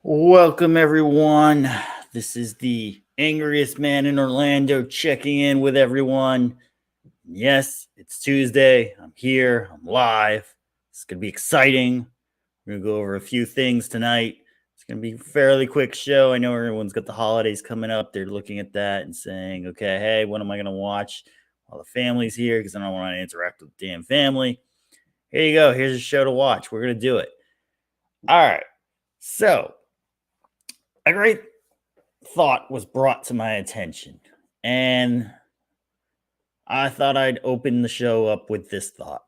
Welcome, everyone. This is the angriest man in Orlando checking in with everyone. Yes, it's Tuesday. I'm here. I'm live. It's going to be exciting. We're going to go over a few things tonight. It's going to be a fairly quick show. I know everyone's got the holidays coming up. They're looking at that and saying, okay, hey, what am I going to watch while the family's here? Because I don't want to interact with the damn family. Here you go. Here's a show to watch. We're going to do it. All right. So, a great thought was brought to my attention, and I thought I'd open the show up with this thought.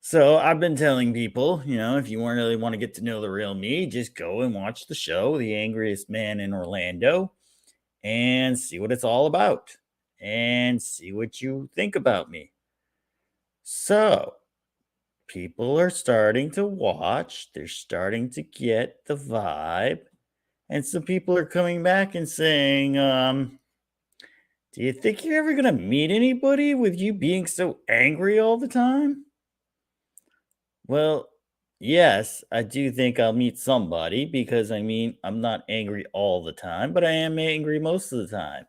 So, I've been telling people, if you want really want to get to know the real me, just go and watch the show, The Angriest Man in Orlando, and see what it's all about and see what you think about me. So, people are starting to watch, they're starting to get the vibe, and some people are coming back and saying, do you think you're ever going to meet anybody with you being so angry all the time? Well, yes, I do think I'll meet somebody because I'm not angry all the time, but I am angry most of the time.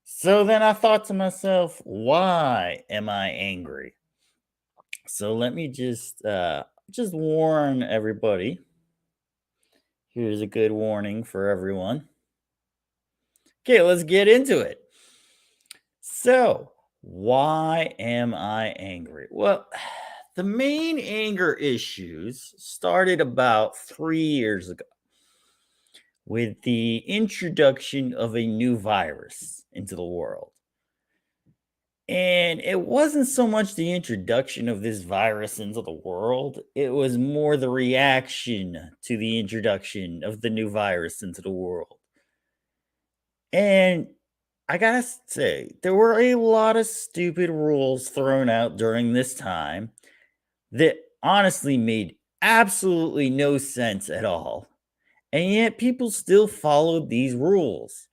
So then I thought to myself, why am I angry? So let me just warn everybody. Here's a good warning for everyone. Okay, let's get into it. So, why am I angry? Well, the main anger issues started about 3 years ago with the introduction of a new virus into the world. And it wasn't so much the introduction of this virus into the world, it was more the reaction to the introduction of the new virus into the world. And I gotta say, there were a lot of stupid rules thrown out during this time that honestly made absolutely no sense at all. And yet people still followed these rules.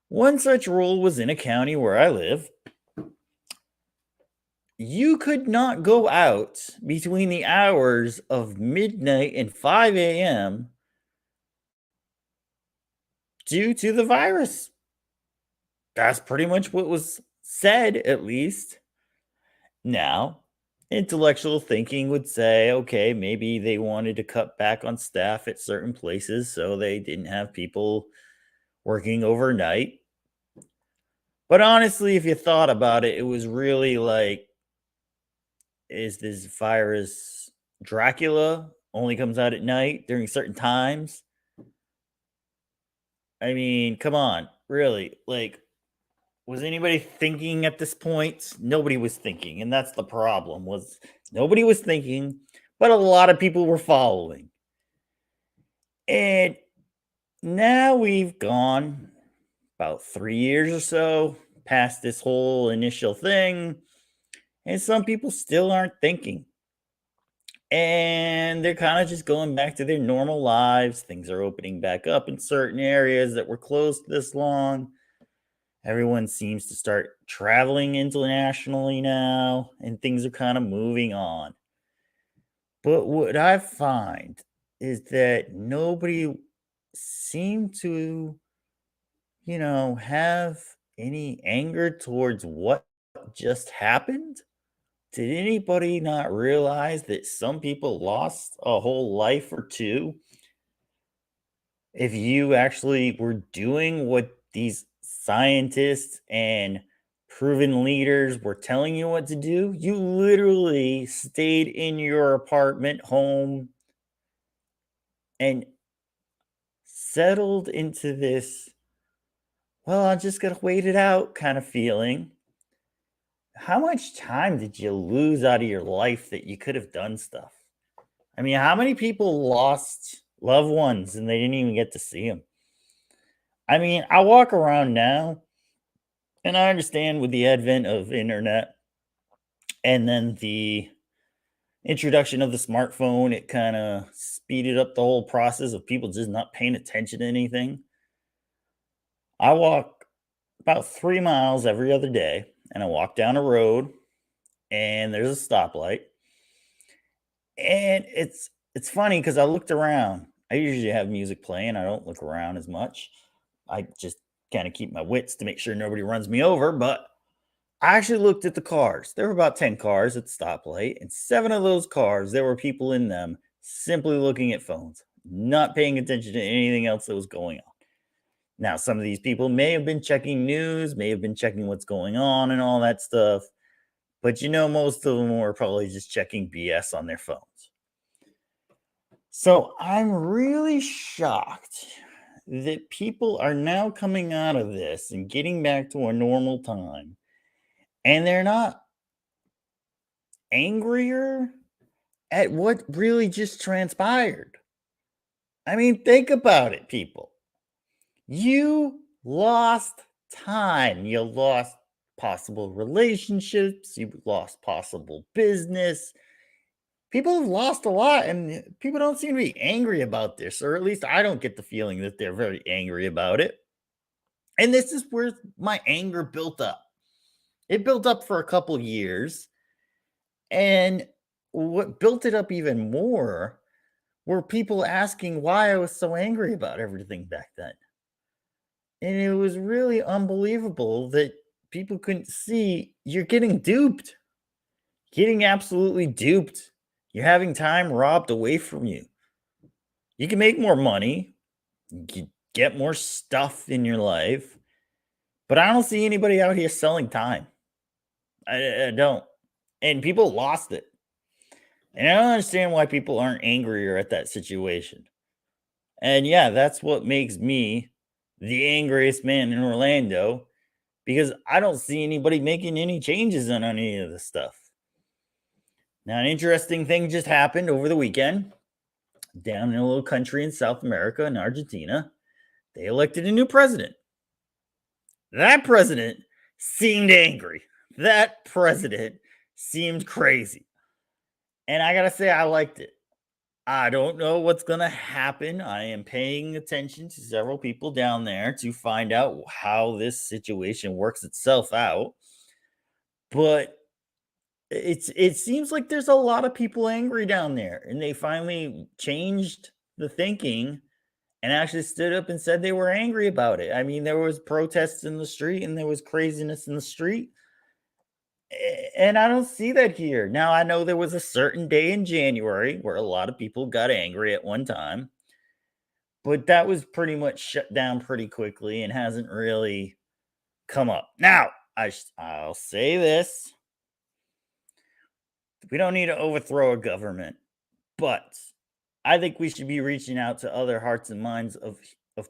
One such rule was in a county where I live. You could not go out between the hours of midnight and 5 a.m. due to the virus. That's pretty much what was said, at least. Now, intellectual thinking would say, okay, maybe they wanted to cut back on staff at certain places so they didn't have people working overnight. But honestly, if you thought about it, it was really like, is this virus Dracula only comes out at night during certain times? I mean, come on, really? Like, was anybody thinking at this point? Nobody was thinking, and that's the problem. Was nobody was thinking, but a lot of people were following. And now we've gone about 3 years or so past this whole initial thing, and some people still aren't thinking. And they're kind of just going back to their normal lives. Things are opening back up in certain areas that were closed this long. Everyone seems to start traveling internationally now, and things are kind of moving on. But what I find is that nobody seemed to, have any anger towards what just happened. Did anybody not realize that some people lost a whole life or two? If you actually were doing what these scientists and proven leaders were telling you what to do, you literally stayed in your apartment home and settled into this, well, I'm just going to wait it out kind of feeling. How much time did you lose out of your life that you could have done stuff? I mean, how many people lost loved ones and they didn't even get to see them? I mean, I walk around now and I understand with the advent of internet and then the introduction of the smartphone, it kind of speeded up the whole process of people just not paying attention to anything. I walk about 3 miles every other day and I walk down a road and there's a stoplight. And it's funny because I looked around I usually have music playing. I don't look around as much. I just kind of keep my wits to make sure nobody runs me over. But I actually looked at the cars. There were about 10 cars at the stoplight, and 7 of those cars, there were people in them simply looking at phones, not paying attention to anything else that was going on. Now, some of these people may have been checking news, may have been checking what's going on and all that stuff, but most of them were probably just checking BS on their phones. So I'm really shocked that people are now coming out of this and getting back to a normal time, and they're not angrier at what really just transpired. I mean, think about it, people. You lost time. You lost possible relationships. You lost possible business. People have lost a lot, and people don't seem to be angry about this, or at least I don't get the feeling that they're very angry about it. And this is where my anger built up. It built up for a couple years, and what built it up even more were people asking why I was so angry about everything back then. And it was really unbelievable that people couldn't see you're getting duped, getting absolutely duped. You're having time robbed away from you. You can make more money, you can get more stuff in your life, but I don't see anybody out here selling time. I don't. And people lost it. And I don't understand why people aren't angrier at that situation. And yeah, that's what makes me the angriest man in Orlando because I don't see anybody making any changes on any of this stuff. Now, an interesting thing just happened over the weekend down in a little country in South America in Argentina. They elected a new president. That president seemed angry. That president seemed crazy. And I got to say, I liked it. I don't know what's going to happen. I am paying attention to several people down there to find out how this situation works itself out. But it seems like there's a lot of people angry down there, and they finally changed the thinking and actually stood up and said they were angry about it. I mean, there was protests in the street and there was craziness in the street. And I don't see that here. Now, I know there was a certain day in January where a lot of people got angry at one time, but that was pretty much shut down pretty quickly and hasn't really come up. Now, I'll say this. We don't need to overthrow a government, but I think we should be reaching out to other hearts and minds of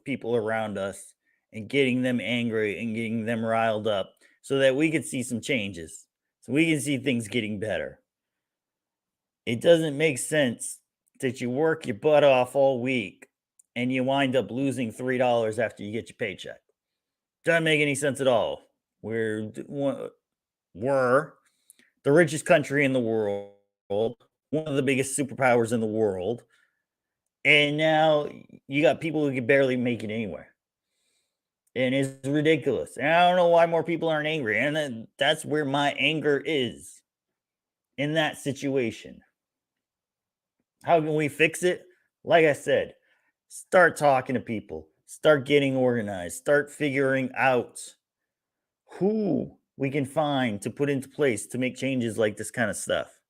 people around us and getting them angry and getting them riled up so that we can see some changes. So we can see things getting better. It doesn't make sense that you work your butt off all week and you wind up losing $3 after you get your paycheck. Doesn't make any sense at all. We're the richest country in the world, one of the biggest superpowers in the world, and now you got people who can barely make it anywhere. And it's ridiculous. And I don't know why more people aren't angry. And that's where my anger is in that situation. How can we fix it? Like I said, start talking to people, start getting organized, start figuring out who we can find to put into place to make changes like this kind of stuff.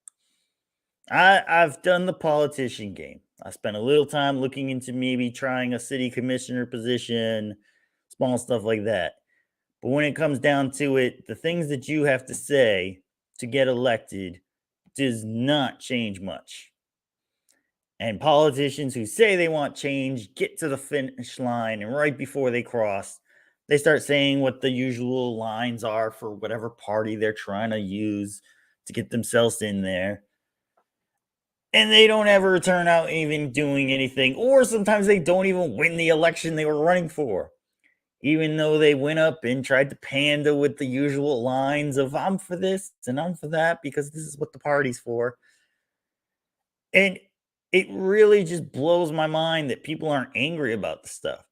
I've done the politician game. I spent a little time looking into maybe trying a city commissioner position, small stuff like that. But when it comes down to it, the things that you have to say to get elected does not change much. And politicians who say they want change get to the finish line, and right before they cross, they start saying what the usual lines are for whatever party they're trying to use to get themselves in there. And they don't ever turn out even doing anything, or sometimes they don't even win the election they were running for, even though they went up and tried to pander with the usual lines of I'm for this and I'm for that because this is what the party's for. And it really just blows my mind that people aren't angry about the stuff.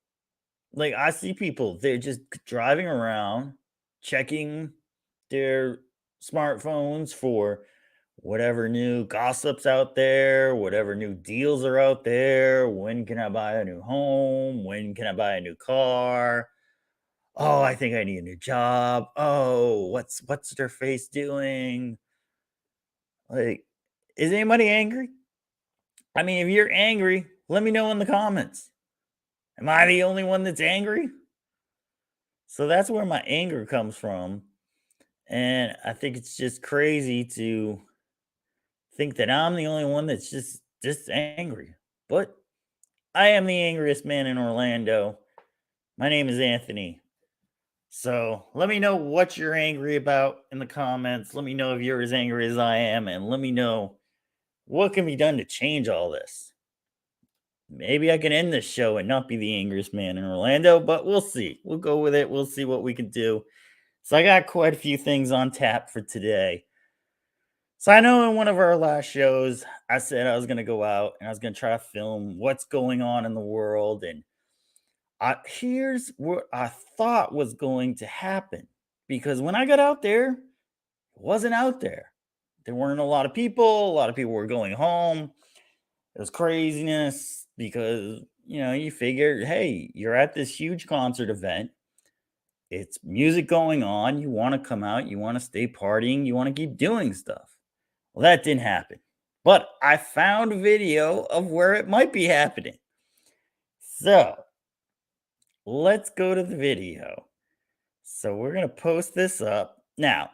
Like, I see people, they're just driving around, checking their smartphones for whatever new gossips out there, whatever new deals are out there. When can I buy a new home? When can I buy a new car? Oh, I think I need a new job. Oh, what's their face doing? Like, is anybody angry? I mean, if you're angry, let me know in the comments. Am I the only one that's angry? So that's where my anger comes from. And I think it's just crazy to think that I'm the only one that's just angry. But I am the angriest man in Orlando. My name is Anthony. So let me know what you're angry about in the comments. Let me know if you're as angry as I am, and let me know what can be done to change all this. Maybe I can end this show and not be the angriest man in Orlando, but we'll see. We'll go with it. We'll see what we can do. So I got quite a few things on tap for today. So I know in one of our last shows, I said I was going to go out and I was going to try to film what's going on in the world. And here's what I thought was going to happen. Because when I got out there, it wasn't out there. There weren't a lot of people. A lot of people were going home. It was craziness because, you figure, hey, you're at this huge concert event. It's music going on. You want to come out. You want to stay partying. You want to keep doing stuff. Well, that didn't happen. But I found video of where it might be happening. So let's go to the video. So we're going to post this up. Now,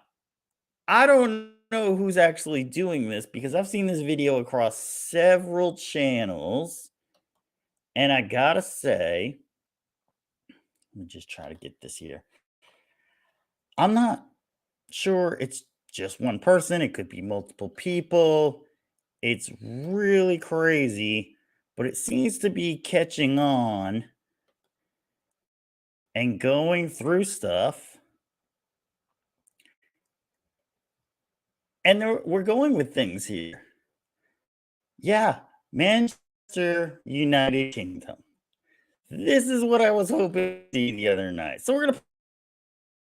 I don't know who's actually doing this because I've seen this video across several channels. And I got to say, let me just try to get this here. I'm not sure it's just one person, it could be multiple people. It's really crazy, but it seems to be catching on and going through stuff. And we're going with things here. Yeah, Manchester, United Kingdom. This is what I was hoping to see the other night. So we're going to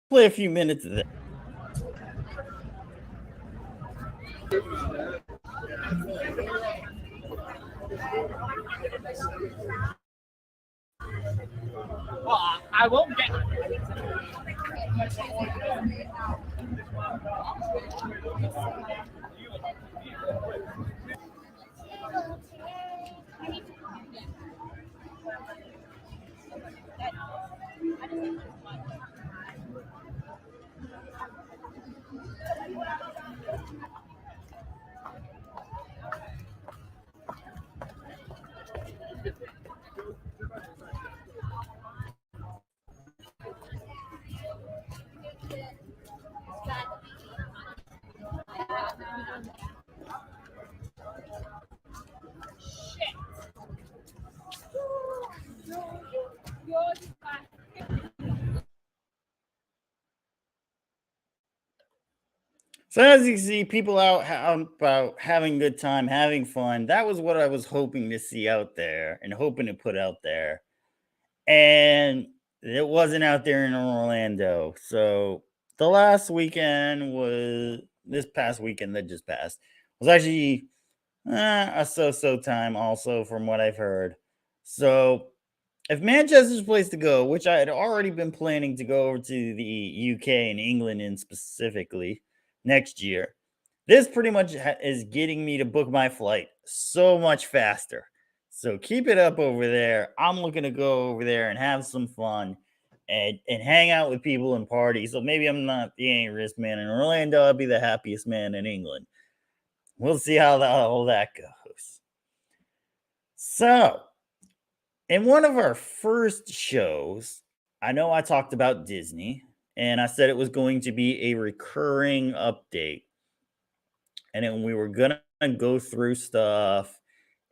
play a few minutes of this. Well, I won't get. So as you can see, people out about having a good time, having fun. That was what I was hoping to see out there and hoping to put out there. And it wasn't out there in Orlando. So the last weekend was this past weekend that just passed was actually a so-so time also from what I've heard. So if Manchester's place to go, which I had already been planning to go over to the UK and England in specifically next year, this pretty much is getting me to book my flight so much faster. So keep it up over there. I'm looking to go over there and have some fun and hang out with people and party. So maybe I'm not the angriest man in Orlando. I'll be the happiest man in England. We'll see how all that goes. So, in one of our first shows, I know I talked about Disney and I said it was going to be a recurring update. And then we were going to go through stuff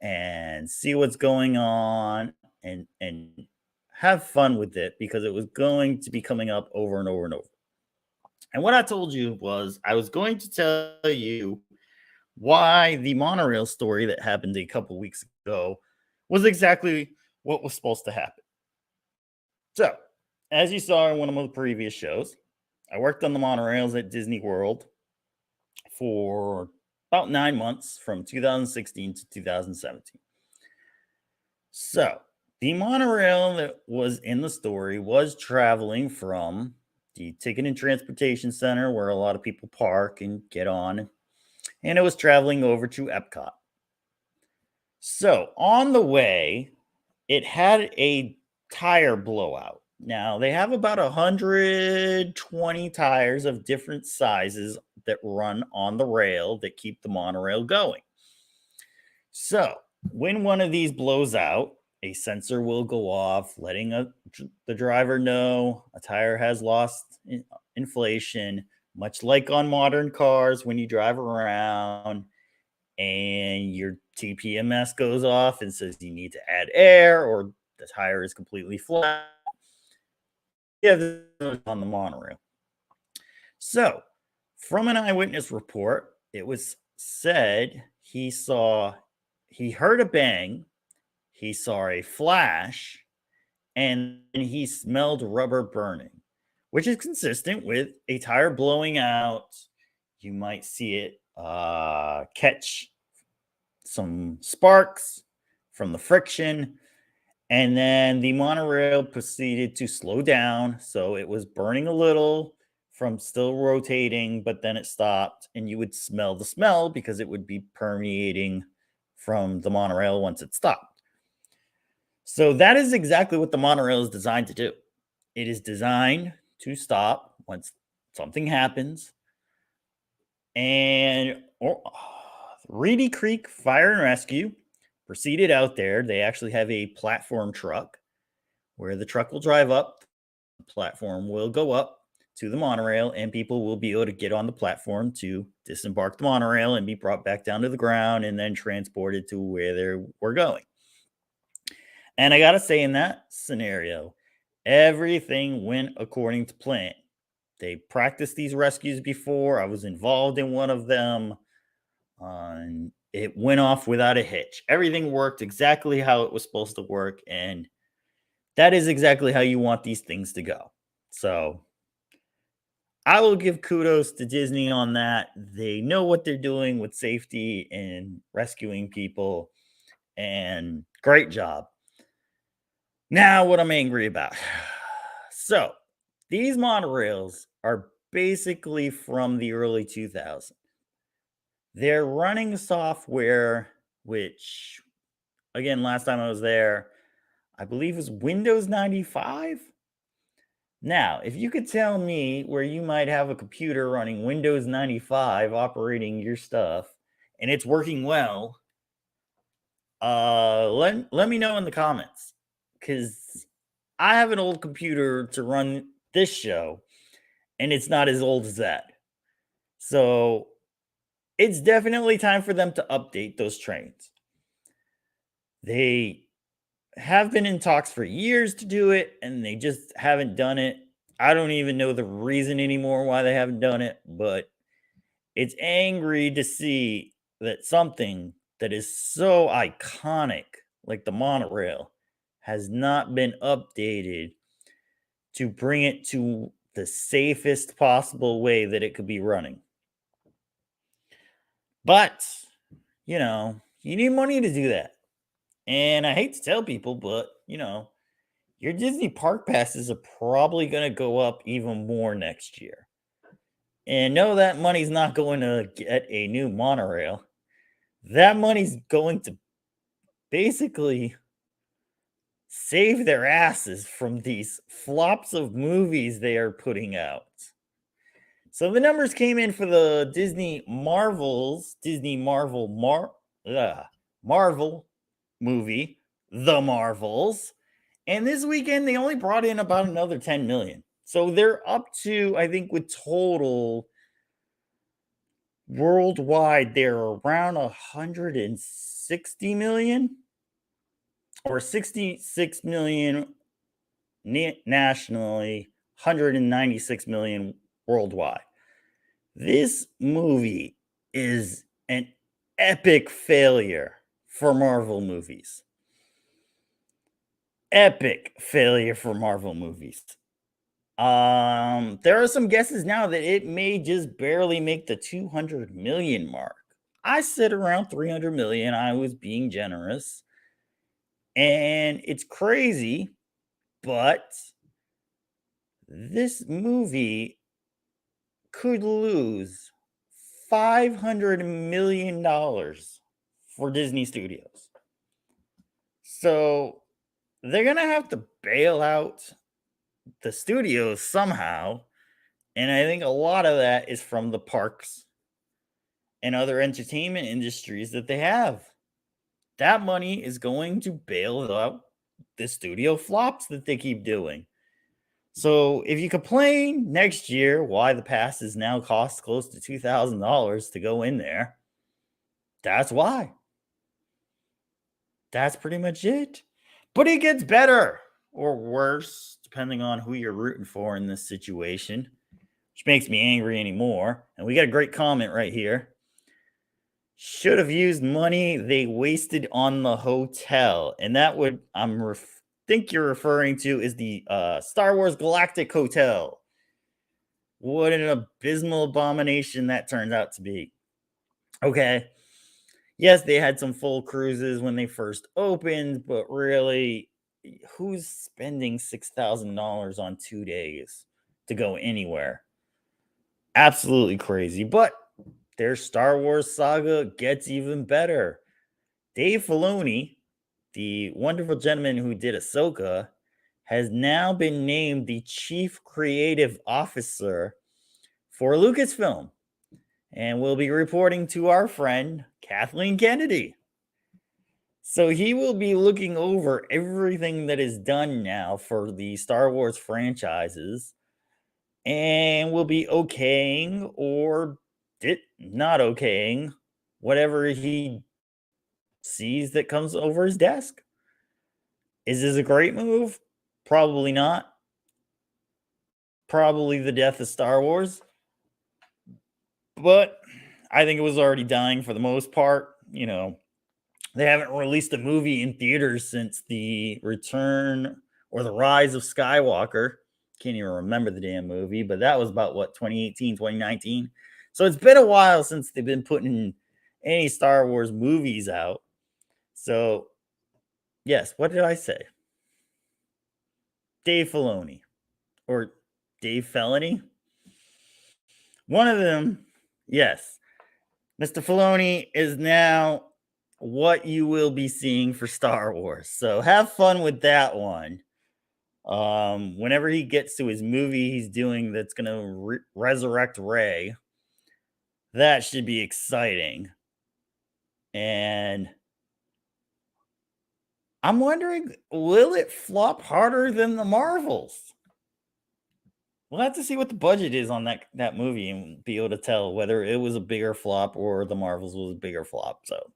and see what's going on and have fun with it because it was going to be coming up over and over and over. And what I told you was I was going to tell you why the monorail story that happened a couple weeks ago was exactly what was supposed to happen. So, as you saw in one of the previous shows, I worked on the monorails at Disney World for about 9 months from 2016 to 2017. So the monorail that was in the story was traveling from the Ticket and Transportation Center, where a lot of people park and get on, and it was traveling over to Epcot. So on the way, it had a tire blowout. Now they have about 120 tires of different sizes that run on the rail that keep the monorail going. So when one of these blows out, a sensor will go off, letting the driver know a tire has lost inflation, much like on modern cars when you drive around and your TPMS goes off and says you need to add air or the tire is completely flat. Yeah, this is on the monorail. So, from an eyewitness report, it was said he heard a bang, he saw a flash, and he smelled rubber burning, which is consistent with a tire blowing out. You might see it catch some sparks from the friction, and then the monorail proceeded to slow down. So it was burning a little from still rotating, but then it stopped, and you would smell the smell because it would be permeating from the monorail once it stopped. So that is exactly what the monorail is designed to do. It is designed to stop once something happens. And Reedy Creek Fire and Rescue proceeded out there. They actually have a platform truck where the truck will drive up, the platform will go up to the monorail, and people will be able to get on the platform to disembark the monorail and be brought back down to the ground and then transported to where they were going. And I got to say, in that scenario, everything went according to plan. They practiced these rescues before. I was involved in one of them. And it went off without a hitch. Everything worked exactly how it was supposed to work. And that is exactly how you want these things to go. So I will give kudos to Disney on that. They know what they're doing with safety and rescuing people. And great job. Now, what I'm angry about. So, these monorails are basically from the early 2000s. They're running software, which, again, last time I was there, I believe was Windows 95. Now, if you could tell me where you might have a computer running Windows 95 operating your stuff and it's working well, let me know in the comments, because I have an old computer to run this show, and it's not as old as that. So it's definitely time for them to update those trains. They have been in talks for years to do it, and they just haven't done it. I don't even know the reason anymore why they haven't done it, but it's angry to see that something that is so iconic, like the monorail, has not been updated to bring it to the safest possible way that it could be running. But, you need money to do that. And I hate to tell people, but, your Disney park passes are probably going to go up even more next year. And no, that money's not going to get a new monorail. That money's going to basically save their asses from these flops of movies they are putting out. So the numbers came in for the Disney Marvel movie, The Marvels. And this weekend, they only brought in about another 10 million. So they're up to, I think, with total worldwide, they're around 160 million or 66 million nationally, 196 million worldwide. This movie is an epic failure for Marvel movies. Epic failure for Marvel movies. There are some guesses now that it may just barely make the 200 million mark. I said around 300 million. I was being generous. And it's crazy, but this movie could lose $500 million for Disney Studios. So they're going to have to bail out the studios somehow. And I think a lot of that is from the parks and other entertainment industries that they have. That money is going to bail out the studio flops that they keep doing. So if you complain next year why the passes now cost close to $2,000 to go in there, that's why. That's pretty much it. But it gets better or worse, depending on who you're rooting for in this situation, which makes me angry anymore. And we got a great comment right here. Should have used money they wasted on the hotel. And that would, think you're referring to is the Star Wars Galactic Hotel. What an abysmal abomination that turns out to be. Okay. Yes, they had some full cruises when they first opened, but really, who's spending $6,000 on 2 days to go anywhere? Absolutely crazy. But their Star Wars saga gets even better. Dave Filoni, the wonderful gentleman who did Ahsoka, has now been named the chief creative officer for Lucasfilm and will be reporting to our friend Kathleen Kennedy. So he will be looking over everything that is done now for the Star Wars franchises and will be okaying or not okaying whatever he sees that comes over his desk. Is this a great move? Probably not. Probably the death of Star Wars. But I think it was already dying for the most part. You know, they haven't released a movie in theaters since the return or the rise of Skywalker. Can't even remember the damn movie, but that was about what, 2018, 2019. So it's been a while since they've been putting any Star Wars movies out. So, yes, what did I say? Dave Filoni or Dave Felony? One of them, yes. Mr. Filoni is now what you will be seeing for Star Wars. So have fun with that one. Whenever he gets to his movie he's doing that's going to resurrect Rey, that should be exciting. And I'm wondering, will it flop harder than the Marvels? We'll have to see what the budget is on that movie and be able to tell whether it was a bigger flop or the Marvels was a bigger flop. So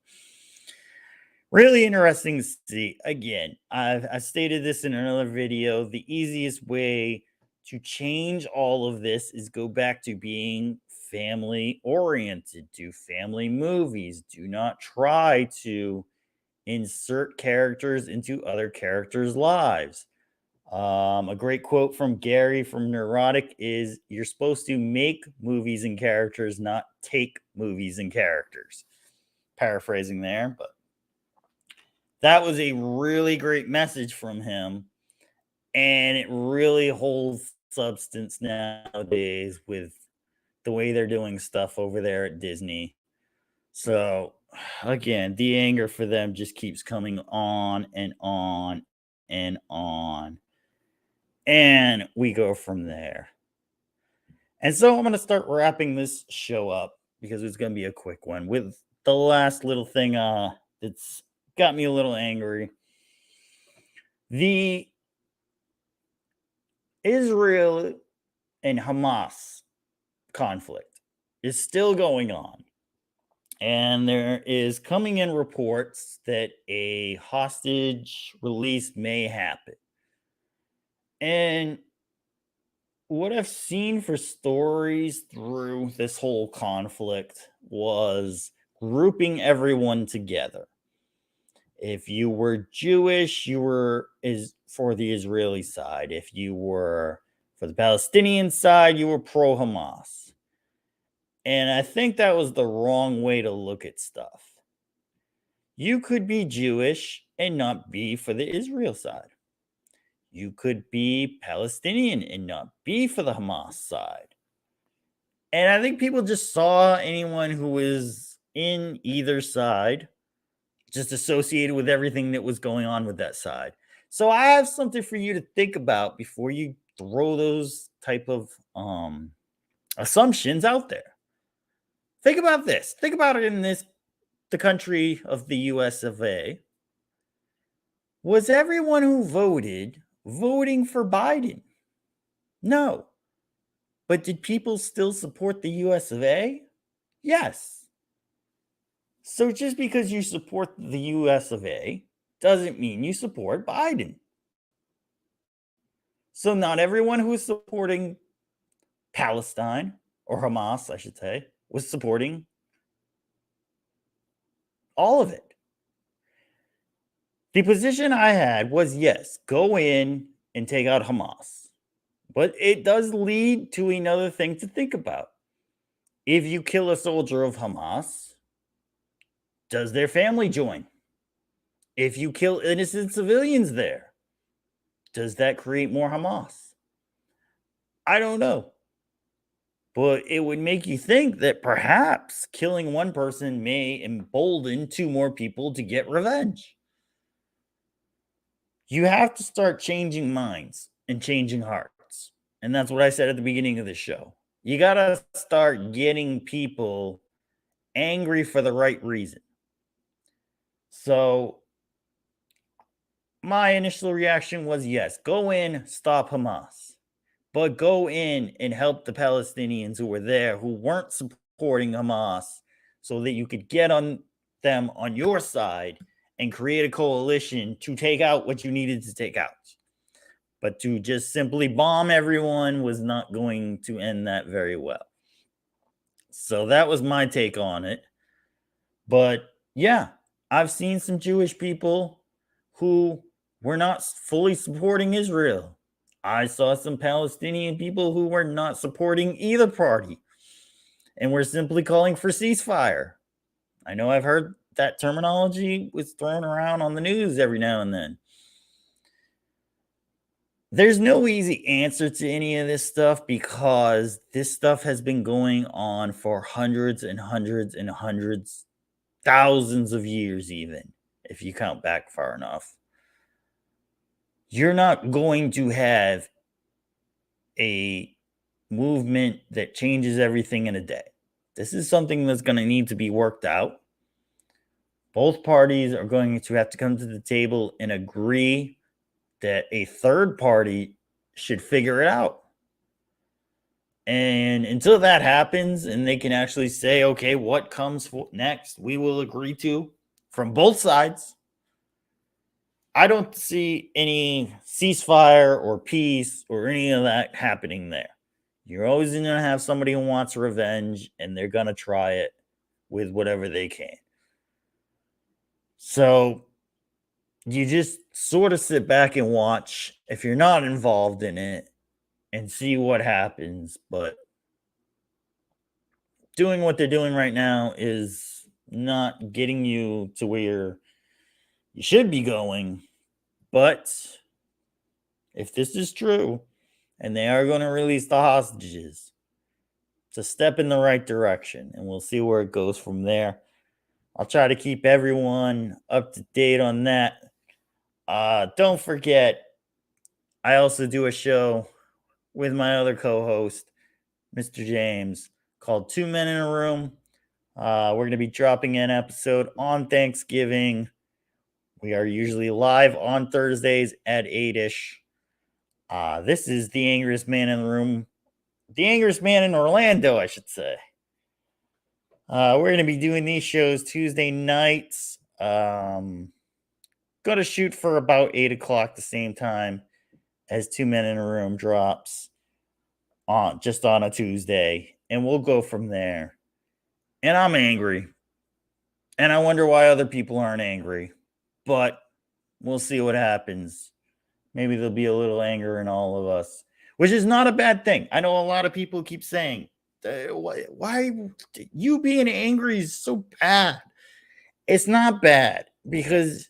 really interesting to see. Again, I stated this in another video. The easiest way to change all of this is go back to being family oriented. Do family movies. Do not try to insert characters into other characters' lives. A great quote from Gary from Neurotic is, "You're supposed to make movies and characters, not take movies and characters." Paraphrasing there, but that was a really great message from him. And it really holds substance nowadays with the way they're doing stuff over there at Disney. So, again, the anger for them just keeps coming on and on and on. And we go from there. And so I'm going to start wrapping this show up because it's going to be a quick one with the last little thing that's got me a little angry. The Israel and Hamas conflict is still going on. And there is coming in reports that a hostage release may happen. And what I've seen for stories through this whole conflict was grouping everyone together. If you were Jewish, you were for the Israeli side. If you were for the Palestinian side, you were pro Hamas. And I think that was the wrong way to look at stuff. You could be Jewish and not be for the Israel side. You could be Palestinian and not be for the Hamas side. And I think people just saw anyone who was in either side just associated with everything that was going on with that side. So I have something for you to think about before you throw those type of assumptions out there. Think about this. Think about it in the country of the US of A. Was everyone who voted voting for Biden? No. But did people still support the US of A? Yes. So just because you support the US of A doesn't mean you support Biden. So not everyone who is supporting Palestine or Hamas, I should say, was supporting all of it. The position I had was yes, go in and take out Hamas. But it does lead to another thing to think about. If you kill a soldier of Hamas, does their family join? If you kill innocent civilians there, does that create more Hamas? I don't know. But it would make you think that perhaps killing one person may embolden two more people to get revenge. You have to start changing minds and changing hearts. And that's what I said at the beginning of the show. You got to start getting people angry for the right reason. So my initial reaction was yes, go in, stop Hamas, but go in and help the Palestinians who were there who weren't supporting Hamas so that you could get on them on your side and create a coalition to take out what you needed to take out. But to just simply bomb everyone was not going to end that very well. So that was my take on it. But yeah, I've seen some Jewish people who were not fully supporting Israel. I saw some Palestinian people who were not supporting either party and were simply calling for ceasefire. I know I've heard that terminology was thrown around on the news every now and then. There's no easy answer to any of this stuff because this stuff has been going on for hundreds and hundreds and hundreds, thousands of years, even if you count back far enough. You're not going to have a movement that changes everything in a day. This is something that's going to need to be worked out. Both parties are going to have to come to the table and agree that a third party should figure it out. And until that happens and they can actually say, okay, what comes next, we will agree to from both sides. I don't see any ceasefire or peace or any of that happening there. You're always going to have somebody who wants revenge and they're going to try it with whatever they can. So you just sort of sit back and watch if you're not involved in it and see what happens. But doing what they're doing right now is not getting you to where you should be going. But if this is true and they are going to release the hostages, it's a step in the right direction and we'll see where it goes from there. I'll try to keep everyone up to date on that. Don't forget, I also do a show with my other co-host, Mr. James, called 2 Men in a Room. We're going to be dropping an episode on Thanksgiving. We are usually live on Thursdays at 8-ish. This is the Angriest Man in the Room. The Angriest Man in Orlando, I should say. We're going to be doing these shows Tuesday nights. Going to shoot for about 8 o'clock the same time as 2 Men in a Room drops just on a Tuesday. And we'll go from there. And I'm angry. And I wonder why other people aren't angry. But we'll see what happens. Maybe there'll be a little anger in all of us, which is not a bad thing. I know a lot of people keep saying, why you being angry is so bad? It's not bad because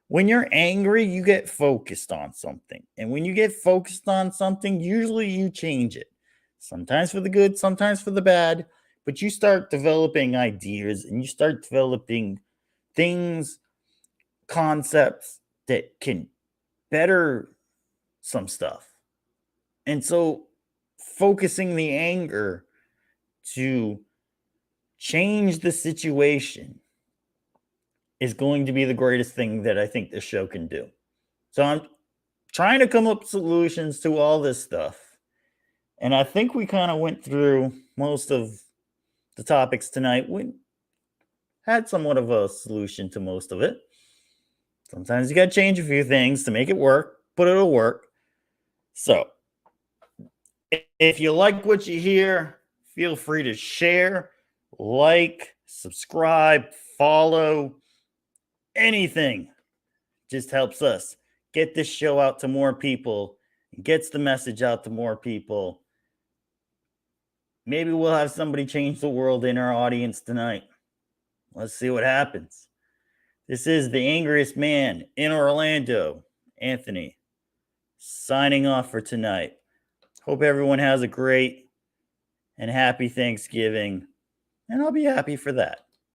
when you're angry, you get focused on something. And when you get focused on something, usually you change it. Sometimes for the good, sometimes for the bad, but you start developing ideas and you start developing things, concepts that can better some stuff. And so focusing the anger to change the situation is going to be the greatest thing that I think this show can do. So I'm trying to come up with solutions to all this stuff. And I think we kind of went through most of the topics tonight. We had somewhat of a solution to most of it. Sometimes you got to change a few things to make it work, but it'll work. So if you like what you hear, feel free to share, like, subscribe, follow, anything. Just helps us get this show out to more people, gets the message out to more people. Maybe we'll have somebody change the world in our audience tonight. Let's see what happens. This is the angriest man in Orlando, Anthony, signing off for tonight. Hope everyone has a great and happy Thanksgiving, and I'll be happy for that.